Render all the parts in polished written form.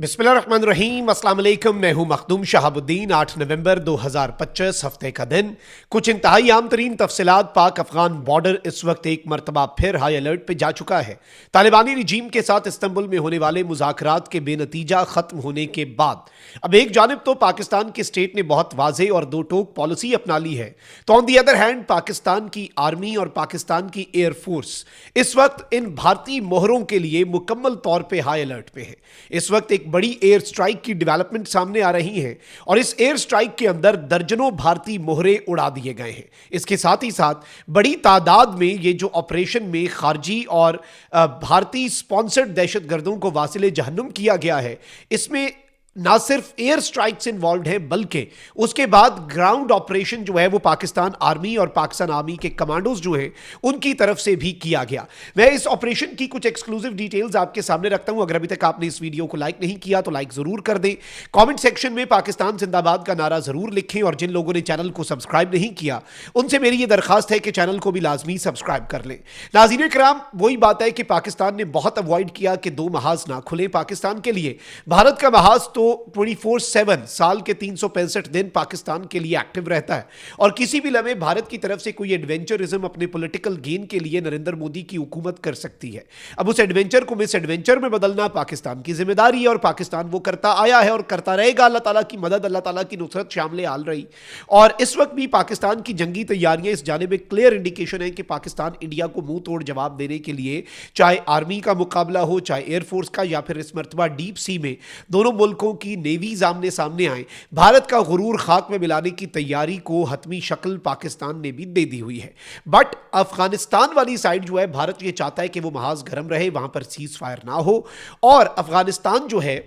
बिस्मिल्लाहिर्रहमानिर्रहीम, अस्सलाम वालेकुम। मैं हूं मखदूम शहाबुद्दीन। 8 नवंबर 2025 हफ्ते का दिन। कुछ इंतहाई आम तरीन तफसीलात। पाक अफगान बॉर्डर इस वक्त एक मरतबा फिर हाई अलर्ट पे जा चुका है। तालिबानी रिजीम के साथ इस्तंबुल में होने वाले मुज़ाकरात के बेनतीजा खत्म होने के बाद अब एक जानिब तो पाकिस्तान के स्टेट ने बहुत वाज़े और दो टोक पॉलिसी अपना ली है, तो on the other hand Pakistan की आर्मी और पाकिस्तान की एयरफोर्स इस वक्त इन भारतीय मोहरों के लिए मुकम्मल तौर पर हाई अलर्ट पे है। इस वक्त एक बड़ी एयर स्ट्राइक की डेवलपमेंट सामने आ रही है और इस एयर स्ट्राइक के अंदर दर्जनों भारतीय मोहरे उड़ा दिए गए हैं। इसके साथ ही साथ बड़ी तादाद में ये जो ऑपरेशन में खारजी और भारतीय स्पॉन्सर्ड दहशतगर्दों को वासिले जहन्नुम किया गया है, इसमें ना सिर्फ एयर स्ट्राइक्स इन्वॉल्व हैं बल्कि उसके बाद ग्राउंड ऑपरेशन जो है वो पाकिस्तान आर्मी और पाकिस्तान आर्मी के कमांडोज जो हैं उनकी तरफ से भी किया गया। मैं इस ऑपरेशन की कुछ एक्सक्लूसिव डिटेल्स आपके सामने रखता हूं। अगर अभी तक आपने इस वीडियो को लाइक नहीं किया तो लाइक जरूर कर दें। कमेंट सेक्शन में पाकिस्तान जिंदाबाद का नारा जरूर लिखें और जिन लोगों ने चैनल को सब्सक्राइब नहीं किया उनसे मेरी ये दरखास्त है कि चैनल को भी लाजमी सब्सक्राइब कर लें। नाज़रीन किराम, वही बात है कि पाकिस्तान ने बहुत अवॉइड किया कि दो महाज ना खुले पाकिस्तान के लिए। भारत का महाज तो 24/7 साल के 365 दिन पाकिस्तान के लिए एक्टिव रहता है और किसी भी लम्हे भारत की तरफ से कोई एडवेंचरिज्म अपने पॉलिटिकल गेन के लिए नरेंद्र मोदी की हुकूमत कर सकती है। अब उस एडवेंचर को मिस एडवेंचर में बदलना पाकिस्तान की जिम्मेदारी है और पाकिस्तान वो करता आया है और करता रहेगा। अल्लाह ताला की मदद, अल्लाह ताला की नुसरत शामिल हाल रही। और इस वक्त भी पाकिस्तान की जंगी तैयारियां इस जानिब एक क्लियर इंडिकेशन है कि पाकिस्तान इंडिया को मुंह तोड़ जवाब देने के लिए, चाहे आर्मी का मुकाबला हो, चाहे एयरफोर्स का, या फिर इस मरतबा डीप सी में दोनों मुल्कों की नेवीज आमने सामने आए, भारत का गुरूर खाक में मिलाने की तैयारी को हतमी शक्ल पाकिस्तान ने भी दे दी हुई है। बट अफगानिस्तान वाली साइड जो है, भारत ये चाहता है कि वो महाज गर्म रहे, वहां पर सीज फायर ना हो। और अफगानिस्तान जो है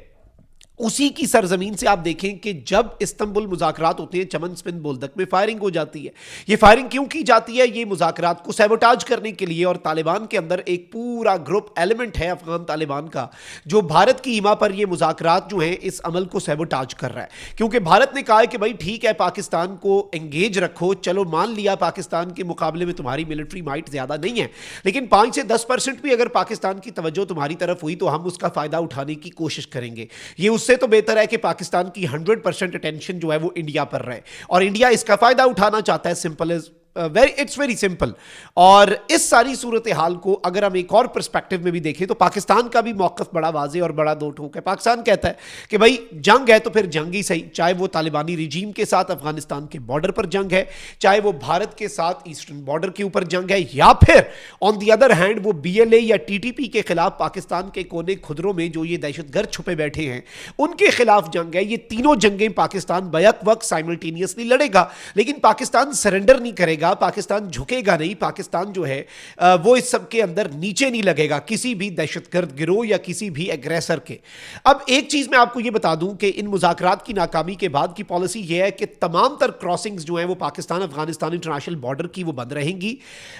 उसी की सरजमीन से आप देखें कि जब इस्तंबुल मुज़ाकरात होते हैं, चमन स्पिन बोलदक में फायरिंग हो जाती है। ये फायरिंग क्यों की जाती है? ये मुज़ाकरात को सैबोटाज करने के लिए। और तालिबान के अंदर एक पूरा ग्रुप एलिमेंट है अफगान तालिबान का, जो भारत की हिमा पर ये मुज़ाकरात जो है इस अमल को सैबोटाज कर रहा है। क्योंकि भारत ने कहा है कि भाई ठीक है, पाकिस्तान को एंगेज रखो, चलो मान लिया पाकिस्तान के मुकाबले में तुम्हारी मिलिट्री माइट ज़्यादा नहीं है, लेकिन 5 से 10% भी अगर पाकिस्तान की तवज्जो तुम्हारी तरफ हुई तो हम उसका फ़ायदा उठाने की कोशिश करेंगे। ये उससे तो बेहतर है कि पाकिस्तान की 100% अटेंशन जो है वो इंडिया पर रहे, और इंडिया इसका फायदा उठाना चाहता है। Simple is it's very simple. और इस सारी सूरत हाल को अगर हम एक और पर्सपेक्टिव में भी देखें तो पाकिस्तान का भी मौकफ बड़ा वाज़े और बड़ा दो ठोक है। पाकिस्तान कहता है कि भाई जंग है तो फिर जंग ही सही, चाहे वो तालिबानी रिजीम के साथ अफगानिस्तान के बॉर्डर पर जंग है, चाहे वो भारत के साथ ईस्टर्न बॉर्डर के ऊपर जंग है, या फिर ऑन दी अदर हैंड वो BLA या TTP के खिलाफ पाकिस्तान के कोने खुदरों में जो ये दहशतगर्द छुपे बैठे हैं उनके खिलाफ जंग है। ये तीनों जंगें पाकिस्तान बैक वक्त साइमल्टेनियसली लड़ेगा, लेकिन पाकिस्तान सरेंडर नहीं करेगा, पाकिस्तान झुकेगा नहीं। पाकिस्तान जो है वो इस सब के अंदर नीचे नहीं लगेगा किसी भी दहशतगर्द गिरोह या किसी भी एग्रेसर के। अब एक चीज मैं आपको ये बता दूं कि इन मुज़ाकरात की नाकामी के बाद की पॉलिसी ये है कि तमाम तर क्रॉसिंग्स जो है वो पाकिस्तान अफगानिस्तान इंटरनेशनल बॉर्डर की वो बंद रहेंगी।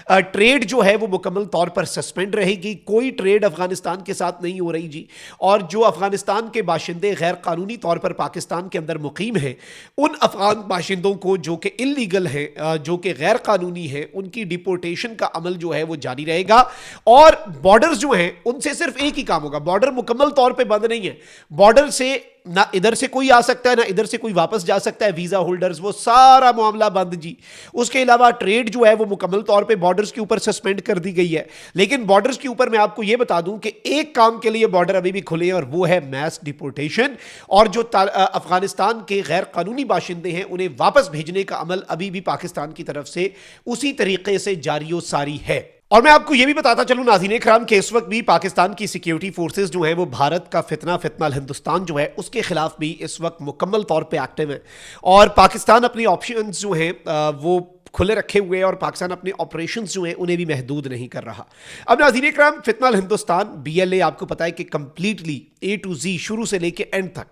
ट्रेड जो है वो मुकम्मल तौर पर सस्पेंड रहेगी। कोई ट्रेड अफगानिस्तान के साथ नहीं हो रही जी। और जो अफगानिस्तान के बाशिंदे गैर कानूनी तौर पर पाकिस्तान के अंदर मुकीम है, उन अफगान बाशिंदों को जो कि इल्लीगल है, जो कि गैर कानूनी है, उनकी डिपोर्टेशन का अमल जो है वो जारी रहेगा। और बॉर्डर्स जो हैं उनसे सिर्फ एक ही काम होगा। बॉर्डर मुकम्मल तौर पे बंद नहीं है। बॉर्डर से ना इधर से कोई आ सकता है ना इधर से कोई वापस जा सकता है। वीजा होल्डर्स, वो सारा मामला बंद जी। उसके अलावा ट्रेड जो है वो मुकम्मल तौर पे बॉर्डर्स के ऊपर सस्पेंड कर दी गई है। लेकिन बॉर्डर्स के ऊपर मैं आपको यह बता दूं कि एक काम के लिए बॉर्डर अभी भी खुले हैं और वो है मैस डिपोर्टेशन। और जो अफगानिस्तान के गैर कानूनी बाशिंदे हैं उन्हें वापस भेजने का अमल अभी भी पाकिस्तान की तरफ से उसी तरीके से जारी सारी है। और मैं आपको यह भी बताता चलूं नाज़रीन इकराम कि इस वक्त भी पाकिस्तान की सिक्योरिटी फोर्सेस जो हैं वो भारत का फितना हिंदुस्तान जो है उसके खिलाफ भी इस वक्त मुकम्मल तौर पे एक्टिव है। और पाकिस्तान अपने ऑप्शंस जो हैं वो खुले रखे हुए हैं और पाकिस्तान अपने ऑपरेशंस जो हैं उन्हें भी महदूद नहीं कर रहा। अब नाज़रीन इकराम, फितना हिंदुस्तान BLA आपको पता है कि कंप्लीटली A to Z शुरू से लेके एंड तक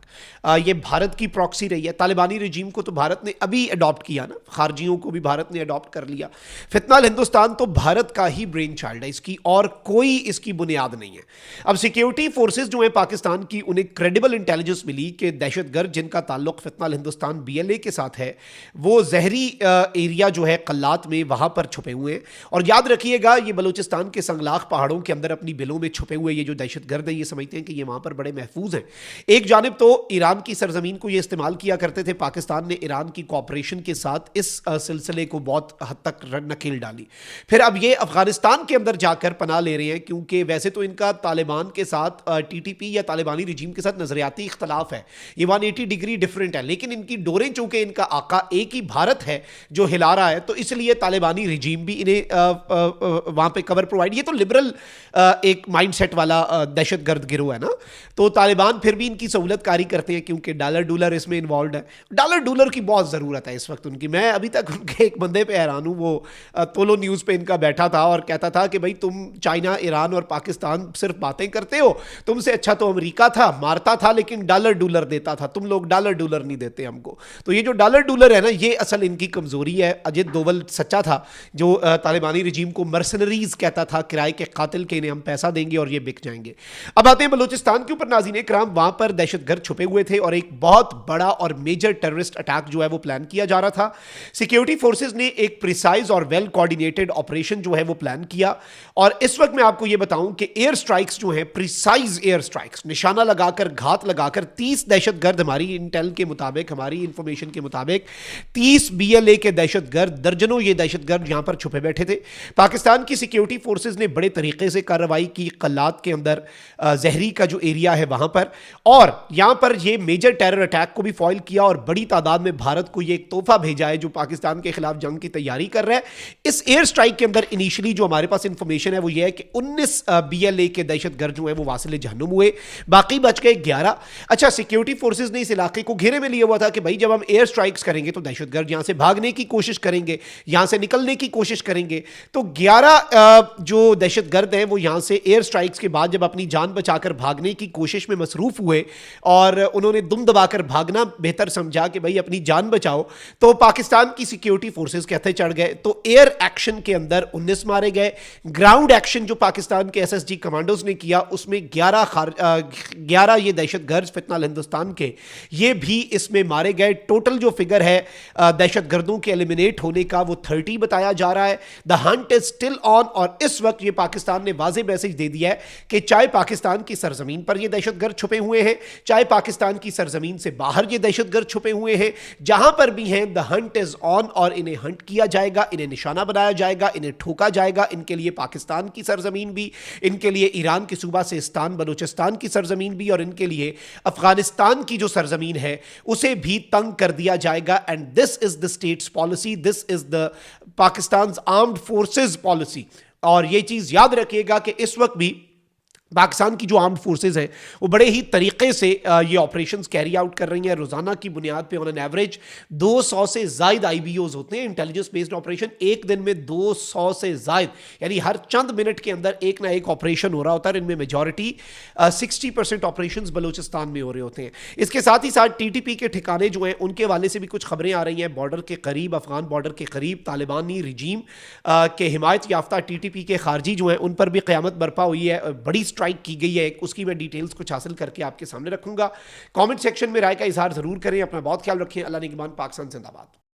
ये भारत की प्रॉक्सी रही है। तालिबानी रिजीम को तो भारत ने अभी अडॉप्ट किया ना, खारजियों को भी भारत ने अडॉप्ट कर लिया। फितना हिंदुस्तान तो भारत का ही ब्रेन चाइल्ड है, इसकी और कोई इसकी बुनियाद नहीं है। अब सिक्योरिटी फोर्सेज जो है पाकिस्तान की, उन्हें क्रेडिबल इंटेलिजेंस मिली कि दहशतगर्द जिनका ताल्लुक फितना हिंदुस्तान BLA के साथ है वो जहरी एरिया जो है है कल्लात में वहाँ पर छुपे हुए हैं। और याद रखिएगा ये बलूचिस्तान के संगलाख पहाड़ों के अंदर अपनी बिलों में छुपे हुए ये जो दहशतगर्द हैं, ये समझते हैं कि ये वहाँ पर बड़े महफूज हैं। एक जानिब तो ईरान की सरजमीन को ये इस्तेमाल किया करते थे, पाकिस्तान ने ईरान की कोऑपरेशन के साथ इस सिलसिले को बहुत हद तक नकेल डाली। फिर अब ये अफगानिस्तान के अंदर जाकर पनाह ले रहे हैं, क्योंकि वैसे तो इनका तालिबान के साथ टीटीपी या तालिबानी रिजीम के साथ नजरियाती इख्तलाफ है, ये 180 डिग्री डिफरेंट है, लेकिन इनकी डोरें चूंकि इनका आका एक ही भारत है जो हिला रहा है, तो इसलिए तालिबानी रिजीम भी इन्हें वहां पे कवर प्रोवाइड। ये तो लिबरल एक माइंडसेट वाला दहशतगर्द गिरोह है ना, तो तालिबान फिर भी इनकी सहूलतकारी करते हैं क्योंकि डॉलर डॉलर इसमें इन्वॉल्व है। डॉलर डॉलर की बहुत ज़रूरत है इस वक्त उनकी। मैं अभी तक उनके एक बंदे पे हैरान हूँ, वो तोलो न्यूज़ पे इनका बैठा था और कहता था कि भाई तुम चाइना, ईरान और पाकिस्तान सिर्फ बातें करते हो, तुमसे अच्छा तो अमेरिका था, मारता था लेकिन डॉलर डॉलर देता था, तुम लोग डॉलर डॉलर नहीं देते हमको। तो ये जो डॉलर डॉलर है ना, ये असल इनकी कमज़ोरी है। अजित डोवल सच्चा था जो तालिबानी रिजीम को मर्सनरीज कहता था, किराए के कातिल के, इन्हें हम पैसा देंगे और ये बिक जाएंगे। अब आते हैं बलूचिस्तान के ऊपर। नाज़रीन इकराम, वहां पर दहशतगर्द छुपे हुए थे और एक बहुत बड़ा और मेजर टेररिस्ट अटैक जो है वो प्लान किया जा रहा था। सिक्योरिटी फोर्सेस ने एक प्रिसाइज और वेल कोऑर्डिनेटेड ऑपरेशन जो है वो प्लान किया, और इस वक्त मैं आपको ये बताऊं कि एयर स्ट्राइक्स जो हैं, प्रिसाइज एयर स्ट्राइक्स, निशाना लगाकर, घात लगाकर 30 दहशतगर्द, हमारी इंटेल के मुताबिक, हमारी इंफॉर्मेशन के मुताबिक 30 BLA के दहशतगर्द, दर्जनों ये दहशतगर्द यहां पर छुपे बैठे थे। पाकिस्तान की सिक्योरिटी फोर्सेस ने बड़े तरीके से कार्रवाई की, कल्लात के अंदर जहरी का जो एरिया है वहां पर, और यहां पर ये मेजर टेरर अटैक को भी फॉइल किया और बड़ी तादाद में भारत को ये एक तोहफा भेजा है जो पाकिस्तान के खिलाफ जंग की तैयारी कर रहा है। इस एयर स्ट्राइक के अंदर इनिशियली जो हमारे पास इंफॉर्मेशन है वो ये है कि 19 BLA के दहशतगर्द जो है वो वासिल जहन्नुम हुए, बाकी बच गए 11। अच्छा, सिक्योरिटी फोर्सेज ने इस इलाके को घेरे में लिया हुआ था कि भाई जब हम एयर स्ट्राइक्स करेंगे तो दहशतगर्द यहां से भागने की कोशिश करेंगे, यहां से निकलने की कोशिश करेंगे। तो 11 जो दहशतगर्द हैं वो यहां से एयर स्ट्राइक्स के बाद जब अपनी जान बचाकर भागने की कोशिश में मसरूफ हुए और उन्होंने दुम दबाकर भागना बेहतर समझा कि भाई अपनी जान बचाओ, तो पाकिस्तान की सिक्योरिटी फोर्सेस के हथे चढ़ गए। तो एयर एक्शन के अंदर 19 मारे गए। ग्राउंड एक्शन जो पाकिस्तान के SSG कमांडोज ने किया उसमें 11 ये दहशतगर्द फितनाल हिंदुस्तान के, ये भी इसमें मारे गए। टोटल जो फिगर है दहशतगर्दों के एलिमिनेट होने का वो 30 बताया जा रहा है। The Hunt is still on, और इस वक्त ये पाकिस्तान ने वाज़े मैसेज दे दिया है कि चाहे पाकिस्तान की सरजमीन पर ये दहशतगर्द छुपे हुए हैं, चाहे पाकिस्तान की सरजमीन से बाहर ये दहशतगर्द छुपे हुए हैं, जहां पर भी हैं द हंट इज ऑन, और इन्हें हंट किया जाएगा, इन्हें निशाना बनाया जाएगा, इन्हें ठोका जाएगा। इनके लिए पाकिस्तान की सरजमीन भी, इनके लिए ईरान के सूबा सिस्तान बलूचिस्तान की सरजमीन भी, और इनके लिए अफगानिस्तान की जो सरजमीन है उसे भी तंग कर दिया जाएगा। And this is the states policy, this is the Pakistan armed forces policy. और यह चीज याद रखिएगा कि इस वक्त भी पाकिस्तान की जो आर्म्ड फोर्सेज हैं वो बड़े ही तरीके से ये ऑपरेशंस कैरी आउट कर रही हैं। रोज़ाना की बुनियाद पे ऑन एन एवरेज 200 से ज़ायद IBOs होते हैं, इंटेलिजेंस बेस्ड ऑपरेशन। एक दिन में 200 से ज़ायद, यानी हर चंद मिनट के अंदर एक ना एक ऑपरेशन हो रहा होता है। इनमें मेजॉरिटी 60% ऑपरेशंस बलूचिस्तान में हो रहे होते हैं। इसके साथ ही साथ TTP के ठिकाने जो हैं उनके वाले से भी कुछ खबरें आ रही हैं। बॉर्डर के करीब, अफगान बॉर्डर के करीब तालिबानी रिजीम के हिमायत याफ्ता TTP के खारजी जो हैं उन पर भी क़यामत बर्पा हुई है, बड़ी स्ट्राइक की गई है। उसकी मैं डिटेल्स कुछ हासिल करके आपके सामने रखूंगा। कमेंट सेक्शन में राय का इजहार जरूर करें। अपना बहुत ख्याल रखें। अल्लाह निगहबान। पाकिस्तान जिंदाबाद।